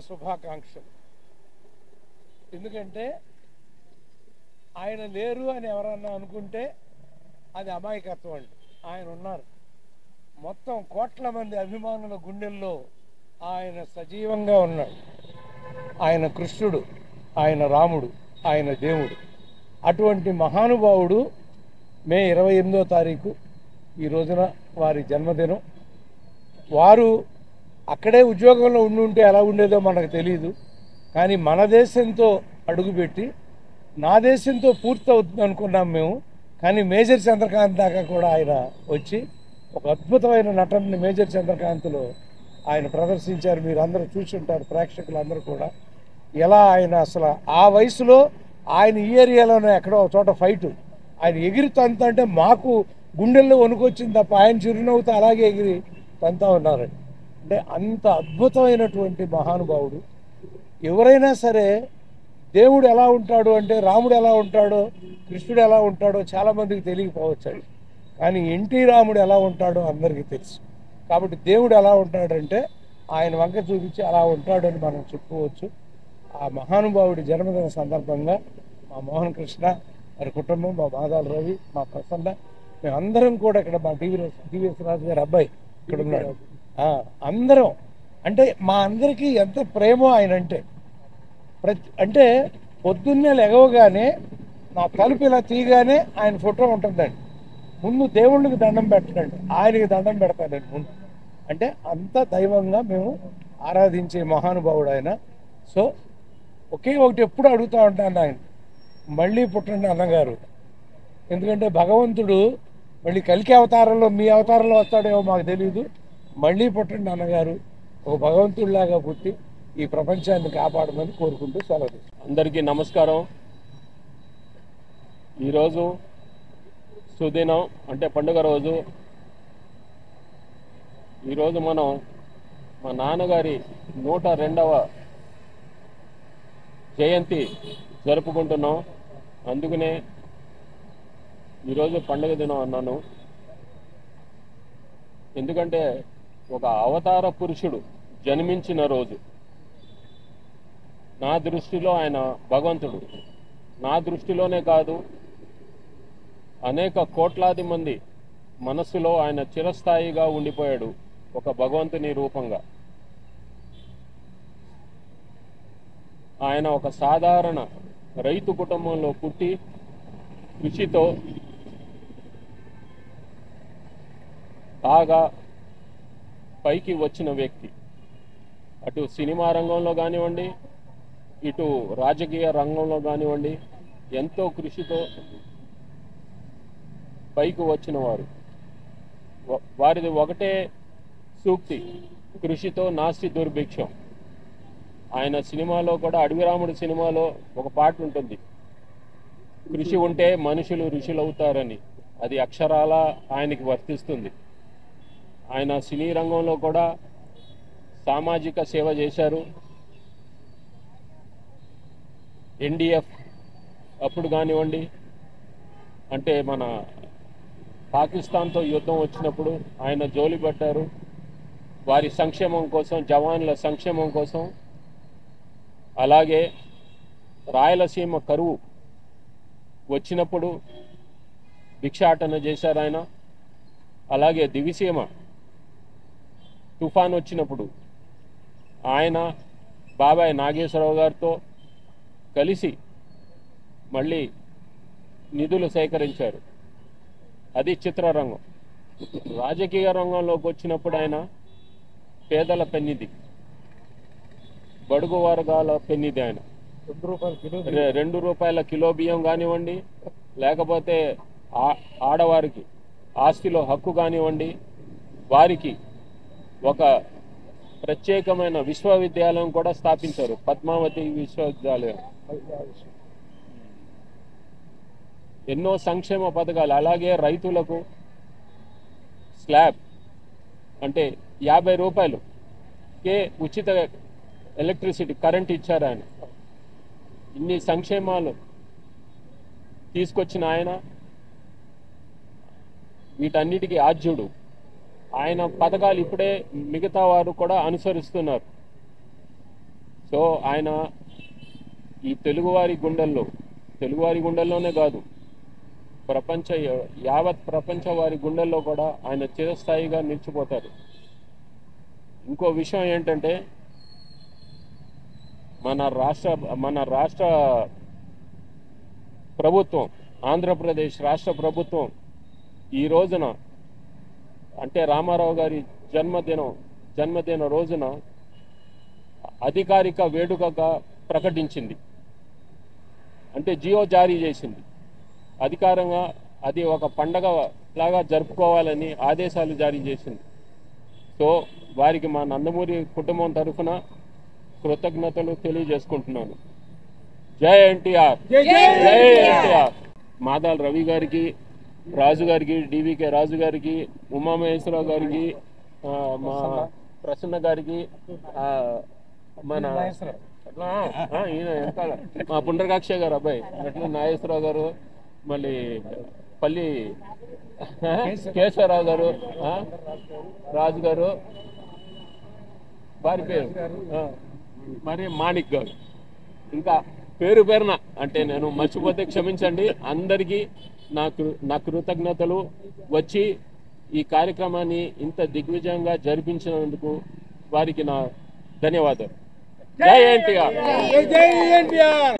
శుభాకాంక్షలు. ఎందుకంటే ఆయన లేరు అని ఎవరన్నా అనుకుంటే అది అమాయకత్వం అండి. ఆయన ఉన్నారు. మొత్తం కోట్ల మంది అభిమానుల గుండెల్లో ఆయన సజీవంగా ఉన్నాడు. ఆయన కృష్ణుడు, ఆయన రాముడు, ఆయన దేవుడు. అటువంటి మహానుభావుడు మే 28వ తారీఖు ఈ రోజున వారి జన్మదినం. వారు అక్కడే ఉద్యోగంలో ఉండుంటే ఎలా ఉండేదో మనకు తెలియదు. కానీ మన దేశంతో అడుగుపెట్టి నా దేశంతో పూర్తవుతుంది అనుకున్నాం మేము. కానీ మేజర్ చంద్రకాంత్ దాకా కూడా ఆయన వచ్చి ఒక అద్భుతమైన నటనని మేజర్ చంద్రకాంత్లో ఆయన ప్రదర్శించారు. మీరు అందరూ చూసి ఉంటారు, ప్రేక్షకులందరూ కూడా. ఎలా ఆయన అసలు ఆ వయసులో ఆయన ఈ ఏరియాలోనే ఎక్కడో ఒక చోట ఫైటు ఆయన ఎగిరి తంత అంటే మాకు గుండెల్లో వణుకొచ్చింది తప్ప ఆయన చిరునవ్వుతో అలాగే ఎగిరి తంతా ఉన్నారండి. అంటే అంత అద్భుతమైనటువంటి మహానుభావుడు. ఎవరైనా సరే దేవుడు ఎలా ఉంటాడు అంటే రాముడు ఎలా ఉంటాడో కృష్ణుడు ఎలా ఉంటాడో చాలామందికి తెలియకపోవచ్చండి. కానీ ఎన్టీ రాముడు ఎలా ఉంటాడో అందరికీ తెలుసు. కాబట్టి దేవుడు ఎలా ఉంటాడంటే ఆయన వంక చూపించి అలా ఉంటాడని మనం చెప్పుకోవచ్చు. ఆ మహానుభావుడి జన్మదిన సందర్భంగా మా మోహన్ కృష్ణ వారి కుటుంబం, మా మాదాల రవి, మా ప్రసన్న, మేమందరం కూడా ఇక్కడ మా డివిఎస్ రాజు గారి అబ్బాయి ఇక్కడ ఉన్నాడు. అందరం అంటే మా అందరికీ ఎంత ప్రేమో ఆయన అంటే పొద్దున్నే లెగవగానే నా తలుపు ఇలా తీయగానే ఆయన ఫోటో ఉంటుందండి. ముందు దేవుళ్ళకి దండం పెట్టండి, ఆయనకి దండం పెడతాను నేను ముందు. అంటే అంత దైవంగా మేము ఆరాధించే మహానుభావుడు ఆయన. సో ఒకే ఒకటి ఎప్పుడు అడుగుతూ ఉంటాను ఆయన, మళ్ళీ పుట్టండి అన్నగారు. ఎందుకంటే భగవంతుడు మళ్ళీ కలికి అవతారంలో మీ అవతారంలో వస్తాడేమో మాకు తెలియదు. మళ్ళీ పుట్టండి అన్నగారు, ఒక భగవంతుడిలాగా పుట్టి ఈ ప్రపంచాన్ని కాపాడమని కోరుకుంటూ సెలవు. అందరికీ నమస్కారం. ఈరోజు సుదినం అంటే పండుగ రోజు. ఈరోజు మనం మా నాన్నగారి 102వ జయంతి జరుపుకుంటున్నాం. అందుకనే ఈరోజు పండుగ దినం అన్నాను. ఎందుకంటే ఒక అవతార పురుషుడు జన్మించిన రోజు. నా దృష్టిలో ఆయన భగవంతుడు. నా దృష్టిలోనే కాదు, అనేక కోట్లాది మంది మనస్సులో ఆయన చిరస్థాయిగా ఉండిపోయాడు ఒక భగవంతుని రూపంగా. ఆయన ఒక సాధారణ రైతు కుటుంబంలో పుట్టి కృషితో బాగా పైకి వచ్చిన వ్యక్తి. అటు సినిమా రంగంలో కానివ్వండి, ఇటు రాజకీయ రంగంలో కానివ్వండి, ఎంతో కృషితో పైకి వచ్చిన వారు. వారిది ఒకటే సూక్తి, కృషితో నాస్తి దుర్భిక్షం. ఆయన సినిమాలో కూడా, అడవిరాముడు సినిమాలో ఒక పాట ఉంటుంది, కృషి ఉంటే మనుషులు ఋషులవుతారని. అది అక్షరాల ఆయనకి వర్తిస్తుంది. ఆయన సినీ రంగంలో కూడా సామాజిక సేవ చేశారు. ఎన్డీఎఫ్ అప్పుడు కానివ్వండి, అంటే మన పాకిస్తాన్తో యుద్ధం వచ్చినప్పుడు ఆయన జోలి పట్టారు. వారి సంక్షేమం కోసం, జవాన్ల సంక్షేమం కోసం. అలాగే రాయలసీమ కరువు వచ్చినప్పుడు భిక్షాటన చేశారు ఆయన. అలాగే దివిసీమ తుఫాన్ వచ్చినప్పుడు ఆయన బాబాయ్ నాగేశ్వరరావు గారితో కలిసి మళ్ళీ నిధులు సేకరించారు. అది చిత్రరంగం. రాజకీయ రంగంలోకి వచ్చినప్పుడు ఆయన పేదల పెన్నిధి, బడుగు వర్గాల పెన్నిధి. ఆయన ₹2 కిలో బియ్యం కానివ్వండి, లేకపోతే ఆడవారికి ఆస్తిలో హక్కు కానివ్వండి, వారికి ఒక ప్రత్యేకమైన విశ్వవిద్యాలయం కూడా స్థాపించారు, పద్మావతి విశ్వవిద్యాలయం. ఎన్నో సంక్షేమ పథకాలు. అలాగే రైతులకు స్లాబ్ అంటే ₹50కే ఉచిత ఎలక్ట్రిసిటీ కరెంట్ ఇచ్చారు ఆయన. ఇన్ని సంక్షేమాలు తీసుకొచ్చిన ఆయన వీటన్నిటికీ ఆద్యుడు. ఆయన పథకాలు ఇప్పుడే మిగతా వారు కూడా అనుసరిస్తున్నారు. సో ఆయన ఈ తెలుగువారి గుండెల్లోనే కాదు, యావత్ ప్రపంచ వారి గుండెల్లో కూడా ఆయన చిరస్థాయిగా నిలిచిపోతారు. ఇంకో విషయం ఏంటంటే మన రాష్ట్ర ప్రభుత్వం, ఆంధ్రప్రదేశ్ రాష్ట్ర ప్రభుత్వం ఈ రోజున అంటే రామారావు గారి జన్మదిన రోజున అధికారిక వేడుకగా ప్రకటించింది. అంటే జియో జారీ చేసింది. అధికారంగా అది ఒక పండగ లాగా జరుపుకోవాలని ఆదేశాలు జారీ చేసింది. సో వారికి మా నందమూరి కుటుంబం తరఫున కృతజ్ఞతలు తెలియజేసుకుంటున్నాను. జై ఎన్టీఆర్, జై ఎన్టీఆర్. మాదాల రవి గారికి, రాజు గారికి, డివికే రాజు గారికి, ఉమామహేశ్వరరావు గారికి, మా ప్రసన్న గారికి, మన ఈయన వెనకాల మా పుండ్రకాక్ష గారు అబ్బాయి అట్లా నాగేశ్వరరావు గారు, మళ్ళీ పల్లి కేశవరావు గారు, రాజు గారు, వారి పేరు మరి మాణిక్ గారు, ఇంకా పేరున అంటే నేను మర్చిపోతే క్షమించండి. అందరికీ నా కృతజ్ఞతలు. వచ్చి ఈ కార్యక్రమాన్ని ఇంత దిగ్విజయంగా జరిపించినందుకు వారికి నా ధన్యవాదాలు. జై ఎన్టీఆర్.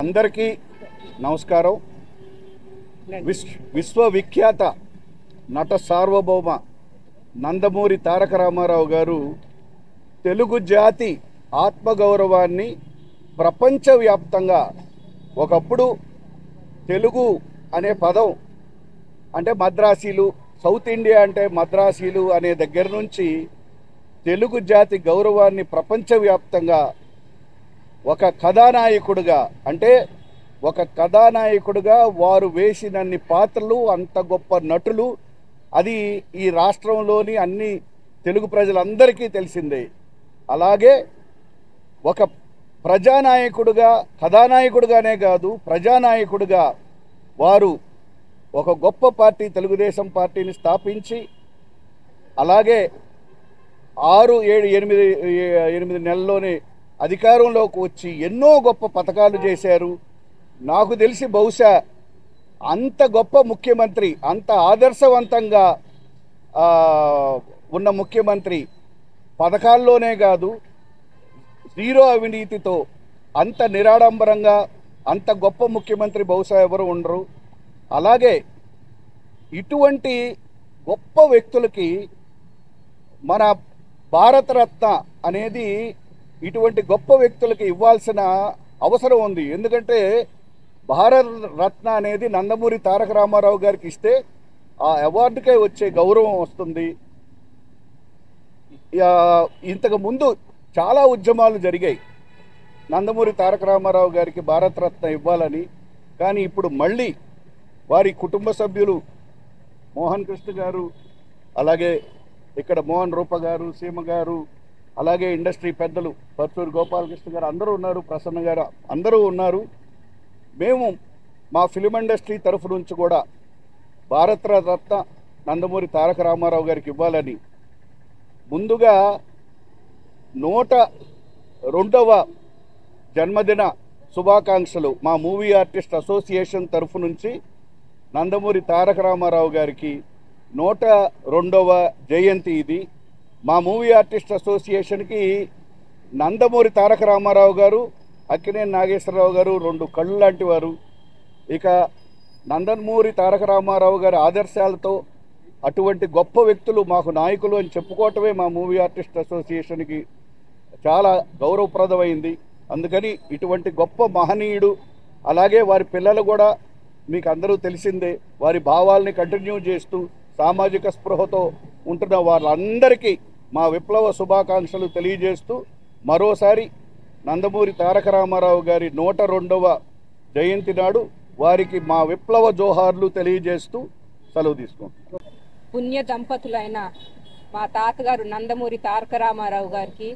అందరికీ నమస్కారం. విశ్వవిఖ్యాత నట సార్వభౌమ నందమూరి తారక రామారావు గారు తెలుగు జాతి ఆత్మగౌరవాన్ని ప్రపంచవ్యాప్తంగా, ఒకప్పుడు తెలుగు అనే పదం అంటే మద్రాసీలు, సౌత్ ఇండియా అంటే మద్రాసీలు అనే దగ్గర నుంచి తెలుగు జాతి గౌరవాన్ని ప్రపంచవ్యాప్తంగా ఒక కథానాయకుడిగా, అంటే ఒక కథానాయకుడిగా వారు వేసినన్ని పాత్రలు, అంత గొప్ప నటులు, అది ఈ రాష్ట్రంలోని అన్ని తెలుగు ప్రజలందరికీ తెలిసిందే. అలాగే ఒక ప్రజానాయకుడిగా, కథానాయకుడిగానే కాదు ప్రజానాయకుడిగా వారు ఒక గొప్ప పార్టీ తెలుగుదేశం పార్టీని స్థాపించి, అలాగే 6, 7, 8 నెలల్లోనే అధికారంలోకి వచ్చి ఎన్నో గొప్ప పథకాలు చేశారు. నాకు తెలిసి బహుశా అంత గొప్ప ముఖ్యమంత్రి, అంత ఆదర్శవంతంగా ఉన్న ముఖ్యమంత్రి పథకాల్లోనే కాదు, జీరో అవినీతితో అంత నిరాడంబరంగా అంత గొప్ప ముఖ్యమంత్రి బహుశా ఎవరు ఉండరు. అలాగే ఇటువంటి గొప్ప వ్యక్తులకి మన భారతరత్న అనేది ఇటువంటి గొప్ప వ్యక్తులకి ఇవ్వాల్సిన అవసరం ఉంది. ఎందుకంటే భారతరత్న అనేది నందమూరి తారక రామారావు గారికి ఇస్తే ఆ అవార్డుకే వచ్చే గౌరవం వస్తుంది. ఇంతకు ముందు చాలా ఉద్యమాలు జరిగాయి నందమూరి తారక రామారావు గారికి భారతరత్న ఇవ్వాలని. కానీ ఇప్పుడు మళ్ళీ వారి కుటుంబ సభ్యులు మోహన్ కృష్ణ గారు, అలాగే ఇక్కడ మోహన్ రూప గారు, సీమ గారు, అలాగే ఇండస్ట్రీ పెద్దలు పర్చూరు గోపాలకృష్ణ గారు అందరూ ఉన్నారు, ప్రసన్న గారు అందరూ ఉన్నారు. మేము మా ఫిలిం ఇండస్ట్రీ తరఫు నుంచి కూడా భారతరత్న నందమూరి తారక రామారావు గారికి ఇవ్వాలని ముందుగా 102వ జన్మదిన శుభాకాంక్షలు మా మూవీ ఆర్టిస్ట్ అసోసియేషన్ తరఫు నుంచి నందమూరి తారక రామారావు గారికి 102వ జయంతి ఇది. మా మూవీ ఆర్టిస్ట్ అసోసియేషన్కి నందమూరి తారక రామారావు గారు, అక్కినేని నాగేశ్వరరావు గారు 2 కళ్ళు లాంటి వారు. ఇక నందమూరి తారక రామారావు గారి ఆదర్శాలతో అటువంటి గొప్ప వ్యక్తులు మాకు నాయకులు అని చెప్పుకోవటమే మా మూవీ ఆర్టిస్ట్ అసోసియేషన్కి చాలా గౌరవప్రదమైంది. అందుకని ఇటువంటి గొప్ప మహనీయుడు, అలాగే వారి పిల్లలు కూడా మీకు అందరూ తెలిసిందే, వారి భావాల్ని కంటిన్యూ చేస్తూ సామాజిక స్పృహతో ఉంటున్న వాళ్ళందరికీ మా విప్లవ శుభాకాంక్షలు తెలియజేస్తూ మరోసారి నందమూరి తారక రామారావు గారి 102వ జయంతి నాడు వారికి మా విప్లవ జోహార్లు తెలియజేస్తూ సెలవు తీసుకుంటాం. పుణ్య దంపతులైన మా తాతగారు నందమూరి తారక రామారావు గారికి,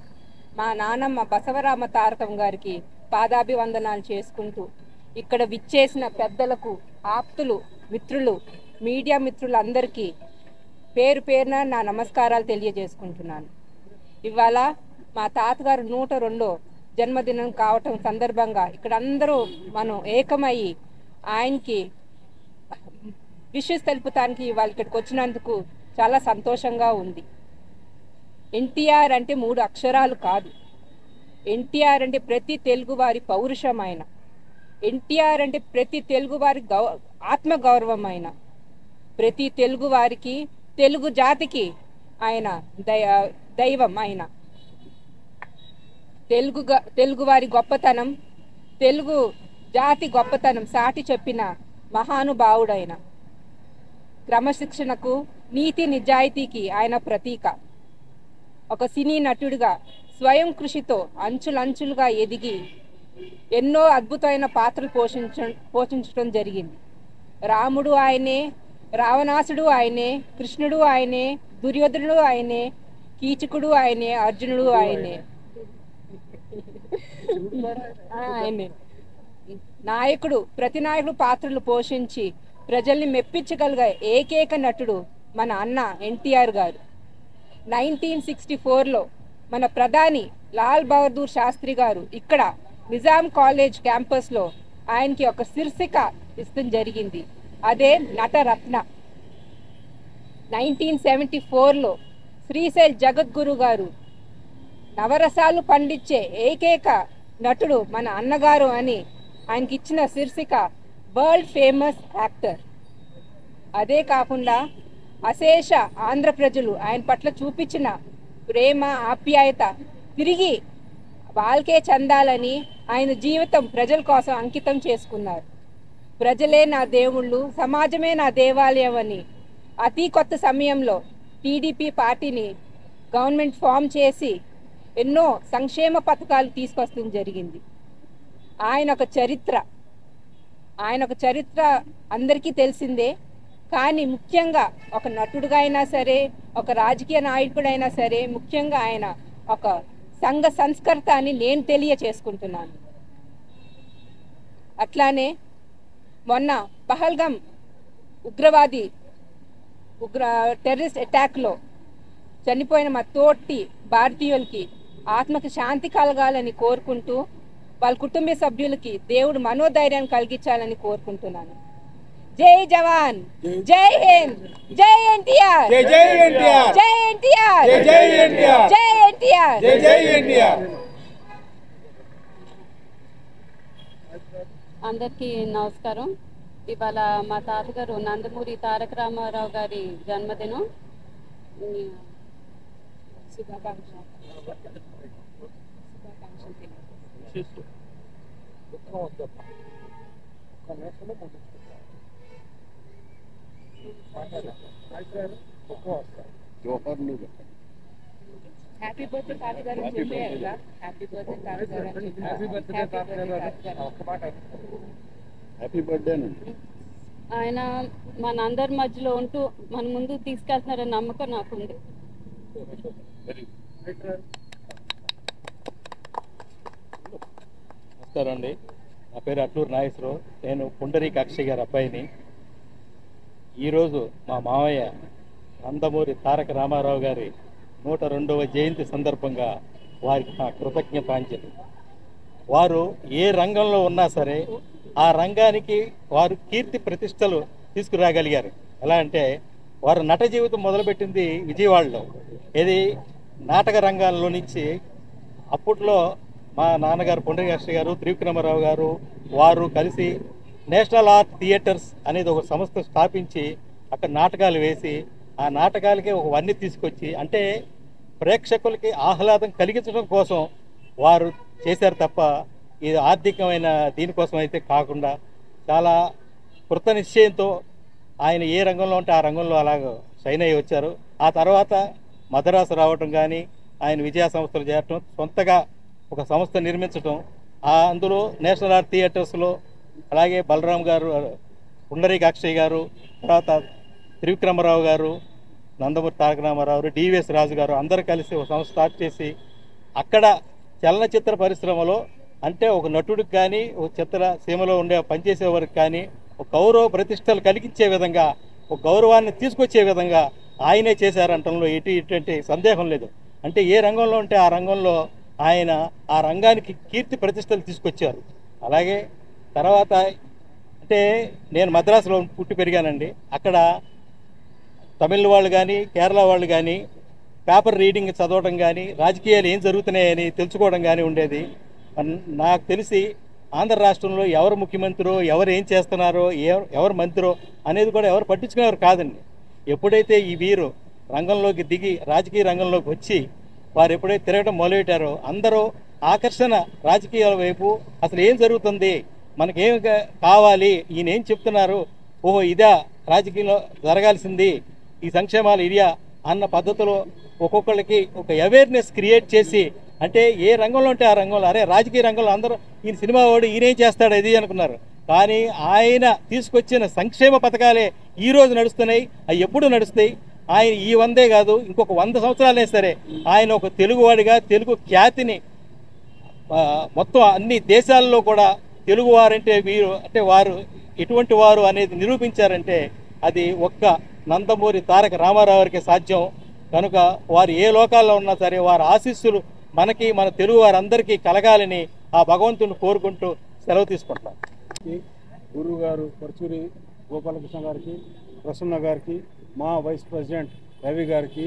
మా నానమ్మ బసవరామ తారకం గారికి పాదాభివందనాలు చేసుకుంటూ, ఇక్కడ విచ్చేసిన పెద్దలకు, ఆప్తులు, మిత్రులు, మీడియా మిత్రులందరికీ పేరు పేరున నా నమస్కారాలు తెలియజేసుకుంటున్నాను. ఇవాళ మా తాతగారు 102 జన్మదినం కావటం సందర్భంగా ఇక్కడ అందరూ మనం ఏకమయ్యి ఆయనకి విషెస్ తెలుపుతానికి వాళ్ళు ఇక్కడికి వచ్చినందుకు చాలా సంతోషంగా ఉంది. ఎన్టీఆర్ అంటే 3 అక్షరాలు కాదు. ఎన్టీఆర్ అంటే ప్రతి తెలుగువారి పౌరుషమైన, ఎన్టీఆర్ అంటే ప్రతి తెలుగువారి ఆత్మగౌరవమైన, ప్రతి తెలుగువారికి, తెలుగు జాతికి ఆయన దైవం. ఆయన తెలుగువారి గొప్పతనం, తెలుగు జాతి గొప్పతనం సాటి చెప్పిన మహానుభావుడైన, క్రమశిక్షణకు, నీతి నిజాయితీకి ఆయన ప్రతీక. ఒక సినీ నటుడిగా స్వయం కృషితో అంచులంచులుగా ఎదిగి ఎన్నో అద్భుతమైన పాత్రలు పోషించడం జరిగింది. రాముడు ఆయనే, రావణాసుడు ఆయనే, కృష్ణుడు ఆయనే, దుర్యోధనుడు ఆయనే, కీచకుడు ఆయనే, అర్జునుడు ఆయనే. నాయకుడు, ప్రతి నాయకుడు పాత్రలు పోషించి ప్రజల్ని మెప్పించగలిగే ఏకైక నటుడు మన అన్న ఎన్టీఆర్ గారు. 1964లో మన ప్రధాని లాల్ బహదూర్ శాస్త్రి గారు ఇక్కడ నిజాం కాలేజ్ క్యాంపస్లో ఆయనకి ఒక శీర్షిక ఇష్టం జరిగింది. అదే నటరత్న. 1974లో శ్రీశైల్ జగద్గురు గారు నవరసాలు పండించే ఏకైక నటుడు మన అన్నగారు అని ఆయనకి ఇచ్చిన శీర్షిక వరల్డ్ ఫేమస్ యాక్టర్. అదే కాకుండా అశేష ఆంధ్ర ప్రజలు ఆయన పట్ల చూపించిన ప్రేమ, ఆప్యాయత తిరిగి వాళ్ళకే చెందాలని ఆయన జీవితం ప్రజల కోసం అంకితం చేసుకున్నారు. ప్రజలే నా దేవుళ్ళు, సమాజమే నా దేవాలయం అని అతి కొత్త సమయంలో టీడీపీ పార్టీని గవర్నమెంట్ ఫామ్ చేసి ఎన్నో సంక్షేమ పథకాలు తీసుకొస్తడం జరిగింది. ఆయన ఒక చరిత్ర అందరికీ తెలిసిందే. కానీ ముఖ్యంగా ఒక నటుడుగా అయినా సరే, ఒక రాజకీయ నాయకుడైనా సరే, ముఖ్యంగా ఆయన ఒక సంఘ సంస్కర్త అని నేను తెలియచేసుకుంటున్నాను. అట్లానే మొన్న పహల్గాం టెర్రరిస్ట్ అటాక్లో చనిపోయిన మా తోటి భారతీయులకి ఆత్మకి శాంతి కలగాలని కోరుకుంటూ వాళ్ళ కుటుంబ సభ్యులకి దేవుడు మనోధైర్యాన్ని కలిగించాలని కోరుకుంటున్నాను. జై జవాన్, జై హింద్, జై ఎన్టీఆర్, జై ఎన్టీఆర్, జై ఎన్టీఆర్, జై ఎన్టీఆర్, జై ఎన్టీఆర్, జై ఎన్టీఆర్. అందరికీ నమస్కారం. ఇవాళ మా తాతగారు నందమూరి తారక రామారావు గారి జన్మదినం. హ్యాపీ బర్త్డే తాతగారు అని చెప్పారు కదా. హ్యాపీ బర్త్డే తాతగారు అని చెప్పారు. Happy birthday. ఆయన మనందరి మధ్యలో ఉంటూ మన ముందుకు తీసుకెళ్తున్నారని నమ్మకం నాకుంది. నమస్కారం అండి. నా పేరు అట్లూరు నాగేశ్వరరావు. నేను పుండరీక అక్షయ్ గారి అబ్బాయిని. ఈరోజు మా మావయ్య నందమూరి తారక రామారావు గారి 102వ జయంతి సందర్భంగా వారికి నా కృతజ్ఞతాంజలి. వారు ఏ రంగంలో ఉన్నా సరే ఆ రంగానికి వారు కీర్తి ప్రతిష్టలు తీసుకురాగలిగారు. ఎలా అంటే వారు నట జీవితం మొదలుపెట్టింది విజయవాడలో. ఇది నాటక రంగాల్లో నుంచి అప్పట్లో మా నాన్నగారు పుండరీకాక్ష గారు, త్రివిక్రమరావు గారు వారు కలిసి నేషనల్ ఆర్ట్ థియేటర్స్ అనేది ఒక సంస్థ స్థాపించి అక్కడ నాటకాలు వేసి ఆ నాటకాలకి ఒక వన్నీ తీసుకొచ్చి, అంటే ప్రేక్షకులకి ఆహ్లాదం కలిగించడం కోసం వారు చేశారు తప్ప ఇది ఆర్థికమైన దీనికోసం అయితే కాకుండా చాలా కృత నిశ్చయంతో ఆయన ఏ రంగంలో ఉంటే ఆ రంగంలో అలాగ షైన్ అయ్యి వచ్చారు. ఆ తర్వాత మద్రాసు రావటం కానీ, ఆయన విజయ సంస్థలు చేరటం, సొంతగా ఒక సంస్థ నిర్మించటం, అందులో నేషనల్ ఆర్ట్ థియేటర్స్లో అలాగే బలరాం గారు, పుండరీక అక్షయ్ గారు, తర్వాత త్రివిక్రమరావు గారు, నందమూరి తారక రామారావు, డివిఎస్ రాజు గారు అందరూ కలిసి ఒక సంస్థ స్టార్ట్ చేసి అక్కడ చలనచిత్ర పరిశ్రమలో అంటే ఒక నటుడికి కానీ ఒక చిత్ర సీమలో ఉండే పనిచేసేవారికి కానీ ఒక గౌరవ ప్రతిష్టలు కలిగించే విధంగా, ఒక గౌరవాన్ని తీసుకొచ్చే విధంగా ఆయనే చేశారంటంలో ఎటువంటి సందేహం లేదు. అంటే ఏ రంగంలో ఉంటే ఆ రంగంలో ఆయన ఆ రంగానికి కీర్తి ప్రతిష్టలు తీసుకొచ్చారు. అలాగే తర్వాత అంటే నేను మద్రాసులో పుట్టి పెరిగానండి. అక్కడ తమిళ వాళ్ళు కానీ కేరళ వాళ్ళు కానీ పేపర్ రీడింగ్ చదవడం కానీ రాజకీయాలు ఏం జరుగుతున్నాయని తెలుసుకోవడం కానీ ఉండేది. నాకు తెలిసి ఆంధ్ర రాష్ట్రంలో ఎవరు ముఖ్యమంత్రో, ఎవరు ఏం చేస్తున్నారో, ఎవరు మంత్రో అనేది కూడా ఎవరు పట్టించుకునేవారు కాదండి. ఎప్పుడైతే ఈ వీరు రంగంలోకి దిగి రాజకీయ రంగంలోకి వచ్చి వారు ఎప్పుడైతే తిరగడం మొదలుపెట్టారో అందరూ ఆకర్షణ రాజకీయాల వైపు అసలు ఏం జరుగుతుంది, మనకేం కావాలి, ఈయన ఏం చెప్తున్నారు, ఓహో ఇదా రాజకీయంలో జరగాల్సింది, ఈ సంక్షేమాలు ఇరియా అన్న పద్ధతిలో ఒక్కొక్కళ్ళకి ఒక అవేర్నెస్ క్రియేట్ చేసి, అంటే ఏ రంగంలో ఉంటే ఆ రంగంలో, అరే రాజకీయ రంగంలో అందరూ ఈయన సినిమా వాడు ఈయనేం చేస్తాడు ఇది అనుకున్నారు. కానీ ఆయన తీసుకొచ్చిన సంక్షేమ పథకాలే ఈరోజు నడుస్తున్నాయి, అవి ఎప్పుడు నడుస్తాయి. ఆయన ఈ 100 కాదు ఇంకొక 100 సంవత్సరాలే సరే ఆయన ఒక తెలుగువాడిగా తెలుగు ఖ్యాతిని మొత్తం అన్ని దేశాల్లో కూడా తెలుగువారంటే వీరు అంటే వారు ఎటువంటి వారు అనేది నిరూపించారంటే అది ఒక్క నందమూరి తారక రామారావు గారికి సాధ్యం. కనుక వారు ఏ లోకాల్లో ఉన్నా సరే వారి ఆశీస్సులు మనకి మన తెలుగు వారందరికీ కలగాలని ఆ భగవంతుని కోరుకుంటూ సెలవు తీసుకుంటాం. గురువు గారు పరచూరి గోపాలకృష్ణ గారికి, ప్రసన్న గారికి, మా వైస్ ప్రెసిడెంట్ రవి గారికి,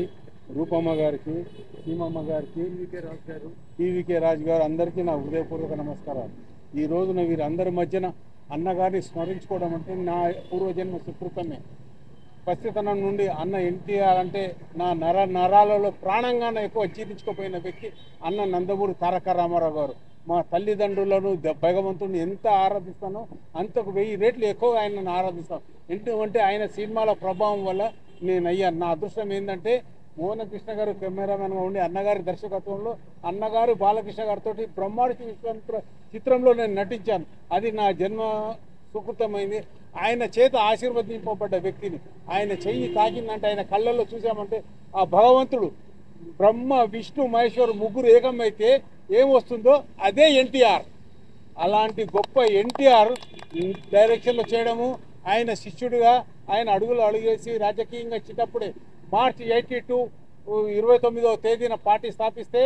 రూపమ్మ గారికి, సీమమ్మ గారికి, టీవీకే రాజు గారు అందరికీ నా హృదయపూర్వక నమస్కారాలు. ఈ రోజున వీరందరి మధ్యన అన్నగారిని స్మరించుకోవడం అంటే నా పూర్వజన్మ సుకృతమే. పసితనం నుండి అన్న ఎన్టీఆర్ అంటే నా నరాలలో ప్రాణంగానే ఎక్కువ జీర్ణించుకుపోయిన వ్యక్తి అన్న నందమూరి తారక రామారావు గారు. మా తల్లిదండ్రులను భగవంతుని ఎంత ఆరాధిస్తానో అంతకు 1000 రెట్లు ఎక్కువ ఆయనను ఆరాధిస్తాను. ఎందుకంటే ఆయన సినిమాల ప్రభావం వల్ల నేను అయ్యాను. నా అదృష్టం ఏంటంటే మోహన కృష్ణ గారు కెమెరామెన్గా ఉండి అన్నగారి దర్శకత్వంలో అన్నగారు బాలకృష్ణ గారితో బ్రహ్మాండ విశ్వామిత్ర చిత్రంలో నేను నటించాను. అది నా జన్మ సుకృతమైంది. ఆయన చేత ఆశీర్వదింపబడ్డ వ్యక్తిని ఆయన చెయ్యి తాకిందంటే ఆయన కళ్ళల్లో చూసామంటే ఆ భగవంతుడు బ్రహ్మ విష్ణు మహేశ్వరు ముగ్గురు ఏకమైతే ఏమొస్తుందో అదే ఎన్టీఆర్. అలాంటి గొప్ప ఎన్టీఆర్ డైరెక్షన్లో చేయడము, ఆయన శిష్యుడిగా ఆయన అడుగులు అడుగేసి రాజకీయంగా వచ్చేటప్పుడే మార్చి 82 29వ తేదీన పార్టీ స్థాపిస్తే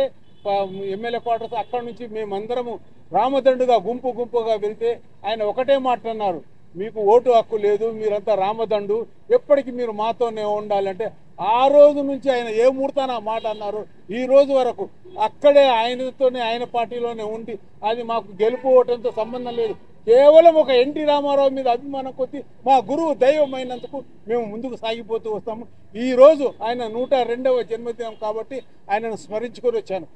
ఎమ్మెల్యే క్వార్టర్స్ అక్కడి నుంచి మేమందరము రామదండుగా గుంపుగా వెళ్తే ఆయన ఒకటే మాట అన్నారు, మీకు ఓటు హక్కు లేదు, మీరంతా రామదండు, ఎప్పటికీ మీరు మాతోనే ఉండాలంటే ఆ రోజు నుంచి ఆయన ఏ ముహూర్తాన మాట అన్నారు ఈ రోజు వరకు అక్కడే ఆయనతోనే ఆయన పార్టీలోనే ఉండి అది మాకు గెలుపు ఓటంతో సంబంధం లేదు. కేవలం ఒక ఎన్టీ రామారావు మీద అభిమానం కొద్ది మా గురువు దైవమైనందుకు మేము ముందుకు సాగిపోతూ వస్తాము. ఈరోజు ఆయన 102వ జన్మదినం కాబట్టి ఆయనను స్మరించుకొని వచ్చాను.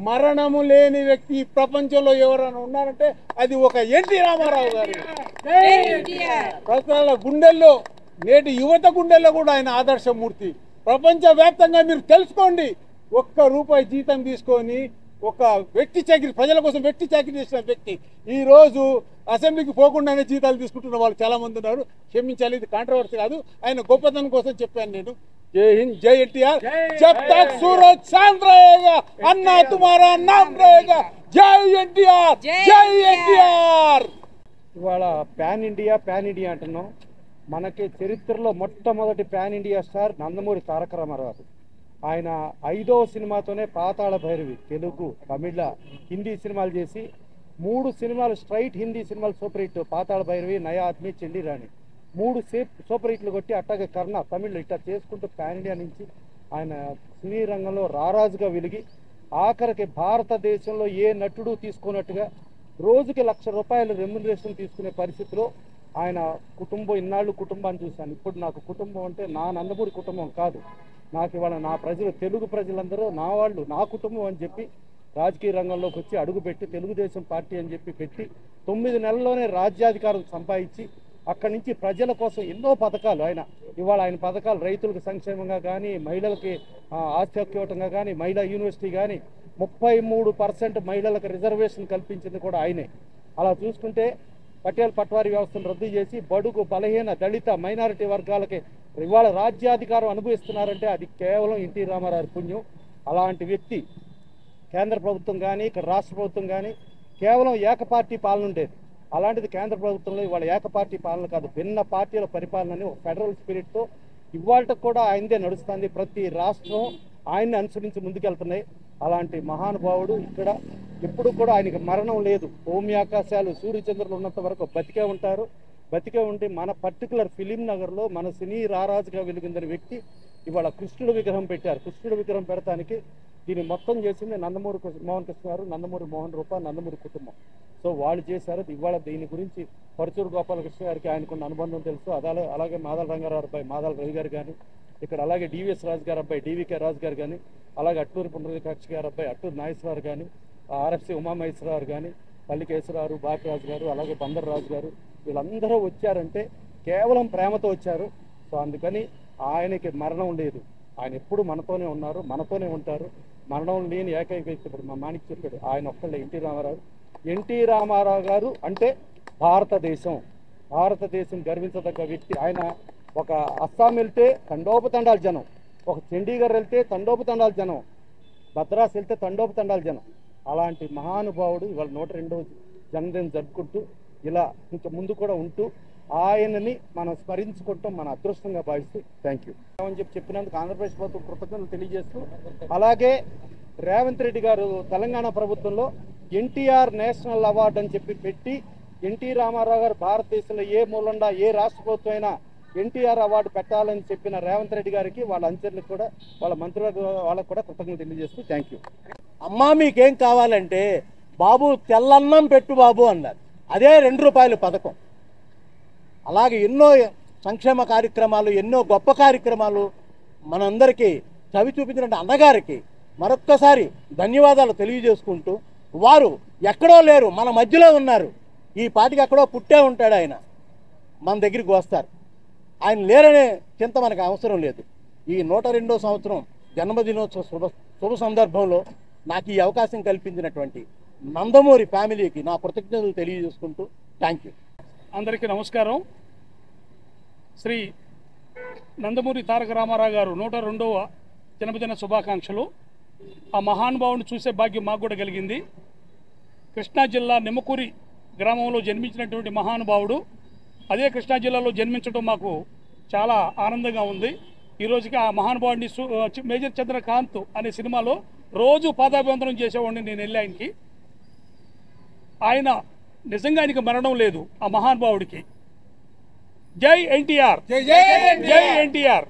మరణము లేని వ్యక్తి ఈ ప్రపంచంలో ఎవరైనా ఉన్నారంటే అది ఒక ఎన్టీ రామారావు గారు. ప్రజల గుండెల్లో నేటి యువత గుండెల్లో కూడా ఆయన ఆదర్శమూర్తి. ప్రపంచవ్యాప్తంగా మీరు తెలుసుకోండి, ₹1 జీతం తీసుకొని ఒక వ్యక్తి చాకిరి ప్రజల కోసం వ్యక్తి చాకిరి చేసిన వ్యక్తి ఈరోజు అసెంబ్లీకి పోకుండానే జీతాలు తీసుకుంటున్న వాళ్ళు చాలా మంది ఉన్నారు. క్షమించాలి, ఇది కాంట్రవర్సీ కాదు, ఆయన గొప్పతనం కోసం చెప్పాను నేను. జై హింద్, జై ఎన్టీఆర్. జబ్ తక్ సూరజ్ చాంద్ रहेगा अन्ना तुम्हारा नाम रहेगा. జై ఎన్టీఆర్, జై ఎన్టీఆర్. ఇవాళ పాన్ ఇండియా అంటున్నాం. మనకి చరిత్రలో మొట్టమొదటి pan India star Nandamuri Taraka Ramarao. ఆయన 5వ సినిమాతోనే పాతాళ భైరవి తెలుగు, తమిళ, హిందీ సినిమాలు చేసి 3 సినిమాలు స్ట్రైట్ హిందీ సినిమాలు సూపర్ హిట్. పాతాళ భైరవి, నయా ఆద్మీ, చెండి రాణి 3 సూపర్ హిట్లు కొట్టి అట్టాగే కర్ణ తమిళ్ ఇట్లా చేసుకుంటూ పాన్ ఇండియా నుంచి ఆయన సినీ రంగంలో రారాజుగా వెలిగి ఆఖరికి భారతదేశంలో ఏ నటుడు తీసుకున్నట్టుగా రోజుకి ₹1,00,000 రెమ్యునరేషన్ తీసుకునే పరిస్థితిలో ఆయన కుటుంబం, ఇన్నాళ్ళు కుటుంబాన్ని చూశాను. ఇప్పుడు నాకు కుటుంబం అంటే నా నందమూరి కుటుంబం కాదు, నాకు ఇవాళ నా ప్రజలు, తెలుగు ప్రజలందరూ నా వాళ్ళు, నా కుటుంబం అని చెప్పి రాజకీయ రంగంలోకి వచ్చి అడుగుపెట్టి తెలుగుదేశం పార్టీ అని చెప్పి పెట్టి 9 నెలల్లోనే రాజ్యాధికారం సంపాదించి అక్కడి నుంచి ప్రజల కోసం ఎన్నో పథకాలు ఇవాళ ఆయన పథకాలు రైతులకు సంక్షేమంగా కానీ, మహిళలకి ఆస్తి హక్కు ఇవ్వటంగా కానీ, మహిళా యూనివర్సిటీ కానీ 33% మహిళలకు రిజర్వేషన్ కల్పించింది కూడా ఆయనే. అలా చూసుకుంటే పటేల్ పట్వారీ వ్యవస్థను రద్దు చేసి బడుగు, బలహీన, దళిత, మైనారిటీ వర్గాలకి ఇవాళ రాజ్యాధికారం అనుభవిస్తున్నారంటే అది కేవలం ఎన్టీ రామారావు పుణ్యం. అలాంటి వ్యక్తి కేంద్ర ప్రభుత్వం కానీ ఇక్కడ రాష్ట్ర ప్రభుత్వం కానీ కేవలం ఏకపార్టీ పాలన ఉండేది. అలాంటిది కేంద్ర ప్రభుత్వంలో ఇవాళ ఏకపార్టీ పాలన కాదు, భిన్న పార్టీల పరిపాలనని ఒక ఫెడరల్ స్పిరిట్తో ఇవాళ కూడా ఆయనదే నడుస్తుంది. ప్రతి రాష్ట్రం ఆయన్ని అనుసరించి ముందుకెళ్తున్నాయి. అలాంటి మహానుభావుడు ఇక్కడ ఎప్పుడు కూడా ఆయనకి మరణం లేదు. భూమి ఆకాశాలు సూర్యచంద్రులు ఉన్నంత వరకు బతికే ఉంటారు. బతికే ఉండి మన పర్టికులర్ ఫిలిం నగర్లో మన సినీ రారాజుగా వెలుగుందని వ్యక్తి ఇవాళ కృష్ణుడు విగ్రహం పెట్టారు. కృష్ణుడు విగ్రహం పెడతానికి దీన్ని మొత్తం చేసింది నందమూరి మోహన్ కృష్ణ గారు, నందమూరి మోహన్ రూప, నందమూరి కుటుంబం. సో వాళ్ళు చేశారు. ఇవాళ దీని గురించి పరుచూరు గోపాలకృష్ణ గారికి ఆయనకున్న అనుబంధం తెలుసు. అలాగే మాదల రంగారావు అబ్బాయి మాదల రవి గారు కానీ, ఇక్కడ అలాగే డివిఎస్ రాజు గారు అబ్బాయి డివికే రాజు గారు కానీ, అలాగే అట్టూరి పుండరీకాక్ష గారు అబ్బాయి అట్టూరి నాగేశ్వరరావు కానీ, ఆర్ఎఫ్సి ఉమామహేశ్వరరావు కానీ, పల్లి కేశవరావు, బాపిరాజు గారు, అలాగే బందర్ రాజు గారు, వీళ్ళందరూ వచ్చారంటే కేవలం ప్రేమతో వచ్చారు. సో అందుకని ఆయనకి మరణం లేదు. ఆయన ఎప్పుడు మనతోనే ఉన్నారు, మనతోనే ఉంటారు. మరణం లేని ఏకైక వ్యక్తి ఇప్పుడు మా మాణిక్ చెప్పాడు, ఆయన ఒక్కళ్ళే ఎన్టీ రామారావు. ఎన్టీ రామారావు గారు అంటే భారతదేశం గర్వించదగ్గ వ్యక్తి. ఆయన ఒక అస్సాం వెళ్తే తండోపతండాల జనం, ఒక చండీగఢ్ వెళ్తే తండోపతండాల జనం, భద్రాస్ వెళ్తే తండోపతండాల జనం. అలాంటి మహానుభావుడు ఇవాళ 102వ జన్మదినం జరుపుకుంటూ ఇలా ఇంకా ముందు కూడా ఉంటూ ఆయనని మనం స్మరించుకుంటాం మన అదృష్టంగా భావిస్తూ థ్యాంక్ యూ అని చెప్పినందుకు ఆంధ్రప్రదేశ్ ప్రభుత్వం కృతజ్ఞతలు తెలియజేస్తూ, అలాగే రేవంత్ రెడ్డి గారు తెలంగాణ ప్రభుత్వంలో ఎన్టీఆర్ నేషనల్ అవార్డు అని చెప్పి పెట్టి ఎన్టీ రామారావు గారు భారతదేశంలో ఏ మూలండా ఏ రాష్ట్ర ప్రభుత్వం అయినా ఎన్టీఆర్ అవార్డు పెట్టాలని చెప్పిన రేవంత్ రెడ్డి గారికి వాళ్ళ అంచర్లకు కూడా వాళ్ళ మంత్రివర్గ వాళ్ళకు కూడా కృతజ్ఞతలు తెలియజేస్తూ థ్యాంక్ యూ. అమ్మా మీకేం కావాలంటే బాబు తెల్లన్నం పెట్టు బాబు అన్నారు. అదే ₹2 పథకం. అలాగే ఎన్నో సంక్షేమ కార్యక్రమాలు, ఎన్నో గొప్ప కార్యక్రమాలు మనందరికీ చవి చూపించిన అన్నగారికి మరొక్కసారి ధన్యవాదాలు తెలియజేసుకుంటూ, వారు ఎక్కడో లేరు, మన మధ్యలో ఉన్నారు. ఈ పాటికి ఎక్కడో పుట్టే ఉంటాడు ఆయన, మన దగ్గరికి వస్తారు. ఆయన లేరనే చింత మనకు అవసరం లేదు. ఈ 102వ సంవత్సరం జన్మదినోత్సవ శుభ సందర్భంలో నాకు ఈ అవకాశం కల్పించినటువంటి నందమూరి ఫ్యామిలీకి నా కృతజ్ఞతలు తెలియజేసుకుంటూ థ్యాంక్ యూ. అందరికీ నమస్కారం. శ్రీ నందమూరి తారక రామారావు గారు 102వ జన్మదిన శుభాకాంక్షలు. ఆ మహానుభావుని చూసే భాగ్యం మాకు కూడా కలిగింది. కృష్ణా జిల్లా నిమ్మకూరి గ్రామంలో జన్మించినటువంటి మహానుభావుడు అదే కృష్ణా జిల్లాలో జన్మించడం మాకు చాలా ఆనందంగా ఉంది. ఈ రోజుకి ఆ మహానుభావుడిని మేజర్ చంద్రకాంత్ అనే సినిమాలో రోజు పాదాభివందనం చేసేవాడిని నేను వెళ్ళి ఆయనకి. ఆయన నిజంగా ఆయనకి మరణం లేదు ఆ మహానుభావుడికి. జై ఎన్టీఆర్, జై ఎన్టీఆర్.